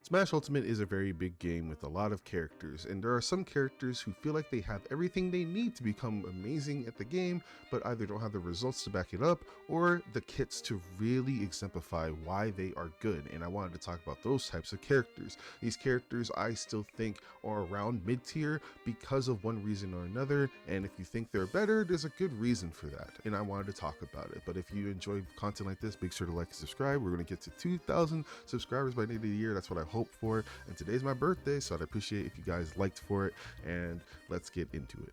Smash Ultimate is a very big game with a lot of characters, and there are some characters who feel like they have everything they need to become amazing at the game, but either don't have the results to back it up or the kits to really exemplify why they are good. And I wanted to talk about those types of characters. These characters I still think are around mid-tier because of one reason or another, and if you think they're better, there's a good reason for that, and I wanted to talk about it. But if you enjoy content like this, make sure to like and subscribe. We're going to get to 2,000 subscribers by the end of the year. That's what I hope for, and today's my birthday, so I'd appreciate if you guys liked for it, and let's get into it.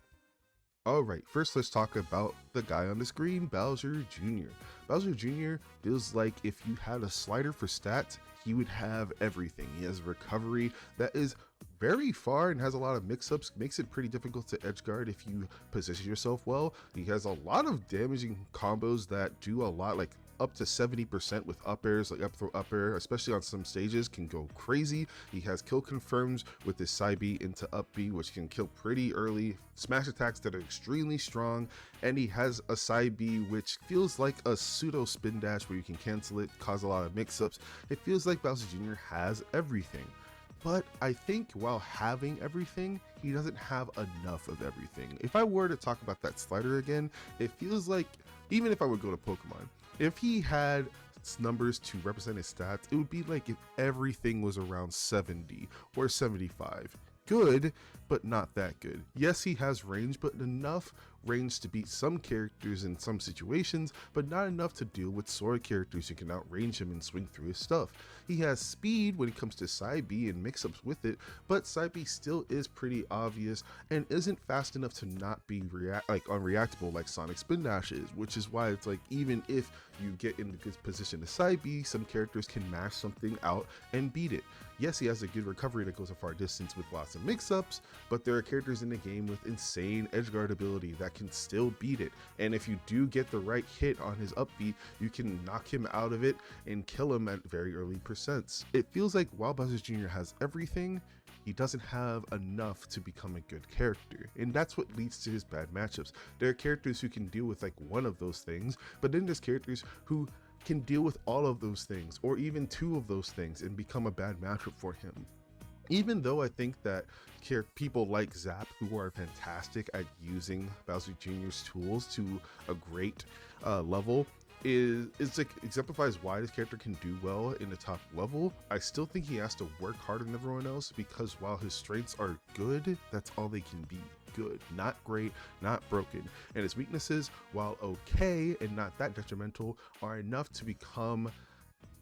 Alright, first let's talk about the guy on the screen, Bowser Jr. Bowser Jr. feels like if you had a slider for stats, he would have everything. He has recovery that is very far and has a lot of mix-ups, makes it pretty difficult to edge guard if you position yourself well. He has a lot of damaging combos that do a lot, like up to 70% with up airs, like up throw up air, especially on some stages, can go crazy. He has kill confirms with his side B into up B, which can kill pretty early, smash attacks that are extremely strong, and he has a side B which feels like a pseudo spin dash where you can cancel it, cause a lot of mix-ups. It feels like Bowser Jr. has everything. But I think while having everything, he doesn't have enough of everything. If I were to talk about that slider again, it feels like, even if I would go to Pokemon, if he had numbers to represent his stats, it would be like if everything was around 70 or 75. Good, but not that good. Yes, he has range, but enough range to beat some characters in some situations, but not enough to deal with sword characters who can outrange him and swing through his stuff. He has speed when it comes to side B and mix-ups with it, but side B still is pretty obvious and isn't fast enough to not be unreactable like Sonic Spin Dash is, which is why it's like even if you get in a good position to side B, some characters can mash something out and beat it. Yes, he has a good recovery that goes a far distance with lots of mix-ups, but there are characters in the game with insane edgeguard ability that can still beat it, and if you do get the right hit on his upbeat, you can knock him out of it and kill him at very early percents. It feels like while Bowser Jr. has everything, he doesn't have enough to become a good character, and that's what leads to his bad matchups. There are characters who can deal with like one of those things, but then there's characters who can deal with all of those things or even two of those things and become a bad matchup for him. Even though I think that people like Zap, who are fantastic at using Bowser Jr.'s tools to a great level, it's like exemplifies why this character can do well in the top level, I still think he has to work harder than everyone else, because while his strengths are good, that's all they can be. Good, not great, not broken. And his weaknesses, while okay and not that detrimental, are enough to become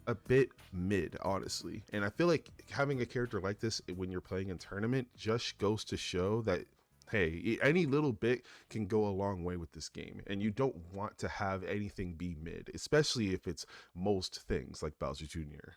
a bit mid, honestly. And I feel like having a character like this when you're playing in tournament just goes to show that, hey, any little bit can go a long way with this game, and you don't want to have anything be mid, especially if it's most things like Bowser Jr.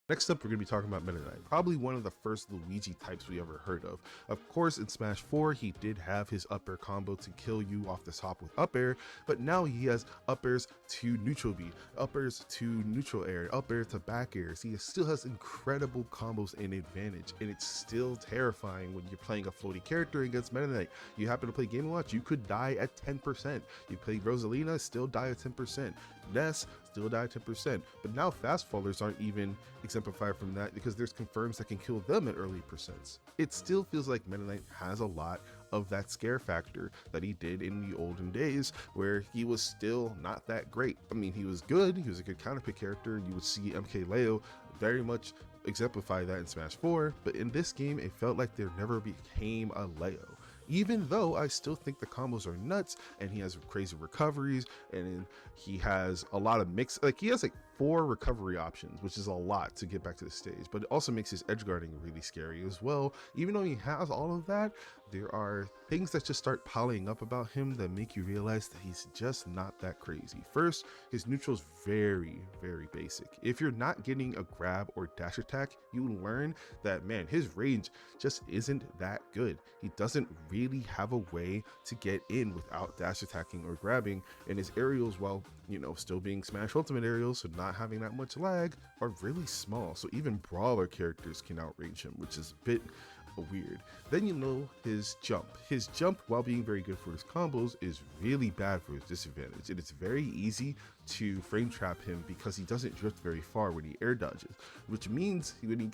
Next up, we're going to be talking about Metanite, probably one of the first Luigi types we ever heard of. Of course, in Smash 4, he did have his up air combo to kill you off the top with up air, but now he has up airs to neutral beat, up airs to neutral air, up air to back airs. He still has incredible combos and advantage, and it's still terrifying when you're playing a floaty character against Metanite. You happen to play Game & Watch, you could die at 10%. You play Rosalina, still die at 10%. Ness, still die at 10%. But now fast fallers aren't even exemplified from that, because there's confirms that can kill them at early percents. It still feels like Metanite has a lot of that scare factor that he did in the olden days, where he was still not that great. I mean, he was good, he was a good counterpick character. You would see MKLeo very much exemplify that in Smash 4, but in this game it felt like there never became a Leo. Even though I still think the combos are nuts, and he has crazy recoveries, and he has a lot of mix, like he has like 4 recovery options, which is a lot to get back to the stage, but it also makes his edge guarding really scary as well. Even though he has all of that, there are things that just start piling up about him that make you realize that he's just not that crazy. First, his neutral is very, very basic. If you're not getting a grab or dash attack, you learn that, man, his range just isn't that good. He doesn't really have a way to get in without dash attacking or grabbing, and his aerials, while, you know, still being Smash Ultimate aerials, so not having that much lag, are really small. So even brawler characters can outrange him, which is a bit weird. Then you know his jump. His jump, while being very good for his combos, is really bad for his disadvantage. And it's very easy to frame trap him because he doesn't drift very far when he air dodges, which means when he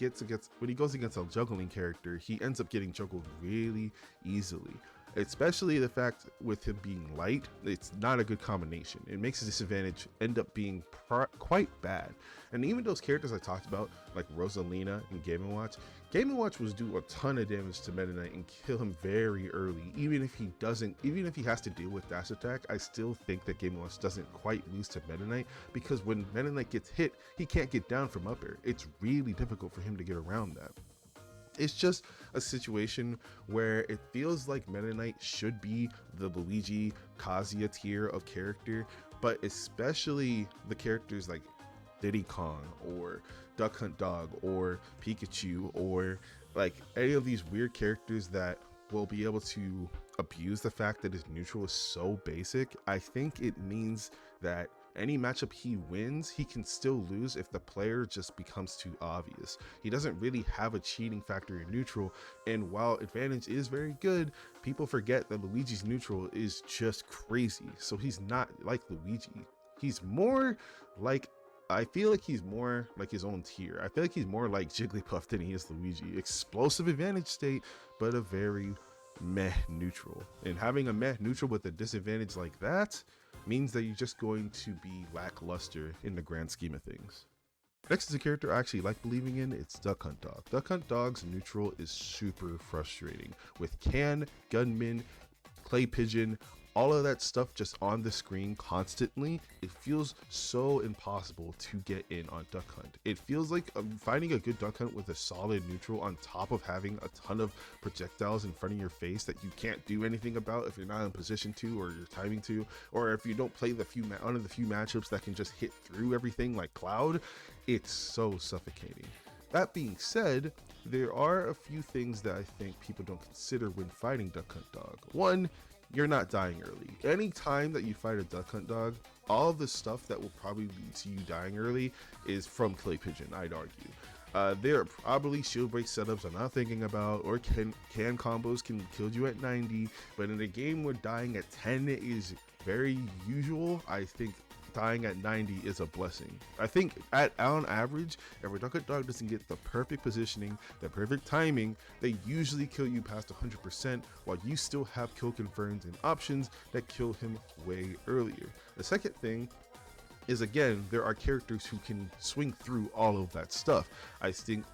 goes against a juggling character, he ends up getting juggled really easily. Especially the fact with him being light, it's not a good combination. It makes his disadvantage end up being quite bad. And even those characters I talked about, like Rosalina and Game & Watch will do a ton of damage to Metanite and kill him very early. Even if he has to deal with dash attack, I still think that Game & Watch doesn't quite lose to Metanite, because when Metanite gets hit, he can't get down from up air. It's really difficult for him to get around that. It's just a situation where it feels like Metanite should be the Luigi Kazuya tier of character, but especially the characters like Diddy Kong or Duck Hunt Dog or Pikachu, or like any of these weird characters that will be able to abuse the fact that his neutral is so basic. I think it means that any matchup he wins, he can still lose if the player just becomes too obvious. He doesn't really have a cheating factor in neutral, and while advantage is very good, people forget that Luigi's neutral is just crazy. So he's not like Luigi. He's more like, I feel like he's more like his own tier. I feel like he's more like Jigglypuff than he is Luigi. Explosive advantage state, but a very meh neutral. And having a meh neutral with a disadvantage like that means that you're just going to be lackluster in the grand scheme of things. Next is a character I actually like believing in. It's Duck Hunt Dog. Duck Hunt Dog's neutral is super frustrating. With Can, Gunman, Clay Pigeon, all of that stuff just on the screen constantly, it feels so impossible to get in on Duck Hunt. It feels like finding a good Duck Hunt with a solid neutral on top of having a ton of projectiles in front of your face that you can't do anything about if you're not in position to, or you're timing to, or if you don't play one of the few matchups that can just hit through everything like Cloud. It's so suffocating. That being said, there are a few things that I think people don't consider when fighting Duck Hunt Dog. One, you're not dying early. Any time that you fight a Duck Hunt Dog, all of the stuff that will probably lead to you dying early is from Clay Pigeon, I'd argue. There are probably shield break setups I'm not thinking about, or can combos can kill you at 90, but in a game where dying at 10 is very usual, I think dying at 90 is a blessing. I think on average, if a Duck Hunt Dog doesn't get the perfect positioning, the perfect timing, they usually kill you past 100%, while you still have kill confirms and options that kill him way earlier. The second thing is, again, there are characters who can swing through all of that stuff. I think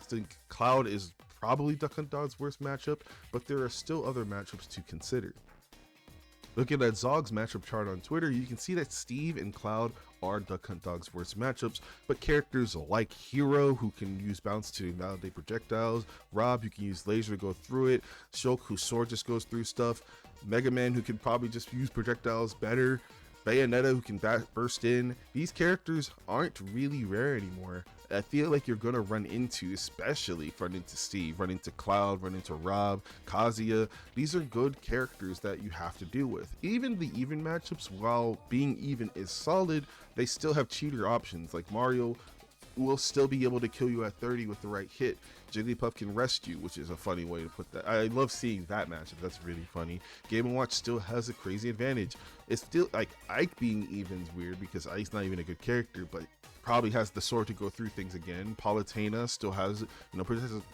Cloud is probably Duck Hunt Dog's worst matchup, but there are still other matchups to consider. Looking at Zog's matchup chart on Twitter, you can see that Steve and Cloud are Duck Hunt Dog's worst matchups, but characters like Hero, who can use bounce to invalidate projectiles, Rob, who can use laser to go through it, Shulk, whose sword just goes through stuff, Mega Man, who can probably just use projectiles better, Bayonetta, who can burst in. These characters aren't really rare anymore. I feel like you're gonna run into, especially run into Steve, run into Cloud, run into Rob, Kazuya. These are good characters that you have to deal with. Even the even matchups, while being even is solid, they still have cheater options. Like Mario will still be able to kill you at 30 with the right hit. Jigglypuff can rest you, which is a funny way to put that. I love seeing that matchup. That's really funny. Game & Watch still has a crazy advantage. It's still like Ike being even is weird because Ike's not even a good character, but probably has the sword to go through things again. Palutena still has,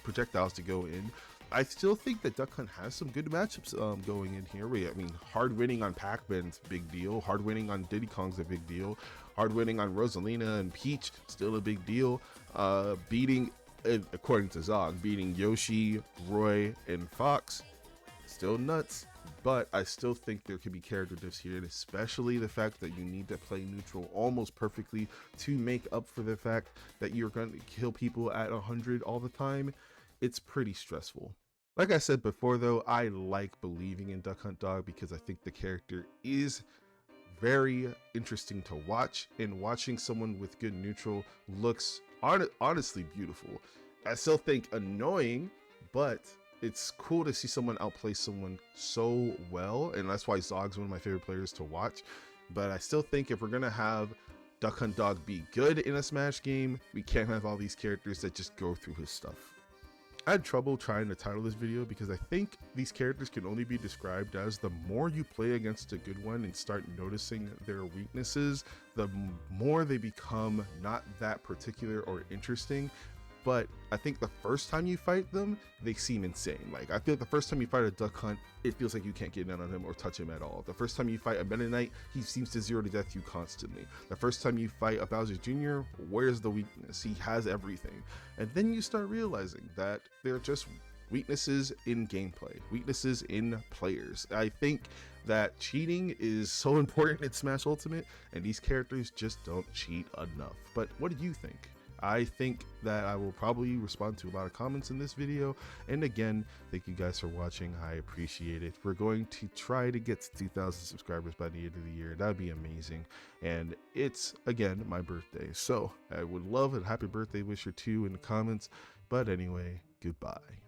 projectiles to go in. I still think that Duck Hunt has some good matchups going in here. I mean, hard winning on Pac-Man's a big deal. Hard winning on Diddy Kong's a big deal. Hard winning on Rosalina and Peach, still a big deal. Beating, according to Zog, beating Yoshi, Roy, and Fox, still nuts. But I still think there could be character diffs here, and especially the fact that you need to play neutral almost perfectly to make up for the fact that you're going to kill people at 100 all the time. It's pretty stressful. Like I said before, though, I like believing in Duck Hunt Dog because I think the character is very interesting to watch, and watching someone with good neutral looks honestly beautiful. I still think annoying, but it's cool to see someone outplay someone so well, and that's why Zog's one of my favorite players to watch. But I still think if we're gonna have Duck Hunt Dog be good in a Smash game, we can't have all these characters that just go through his stuff. I had trouble trying to title this video because I think these characters can only be described as the more you play against a good one and start noticing their weaknesses, the more they become not that particular or interesting. But I think the first time you fight them, they seem insane. Like, I feel like the first time you fight a duck hunt, it feels like you can't get in on him or touch him at all. The first time you fight a Metanite, he seems to 0 to death you constantly. The first time you fight a Bowser Jr., where's the weakness? He has everything. And then you start realizing that they're just weaknesses in gameplay, weaknesses in players. I think that cheating is so important in Smash Ultimate, and these characters just don't cheat enough. But what do you think? I think that I will probably respond to a lot of comments in this video. And again, thank you guys for watching. I appreciate it. We're going to try to get to 2,000 subscribers by the end of the year. That would be amazing. And it's, again, my birthday. So I would love a happy birthday wish or two in the comments. But anyway, goodbye.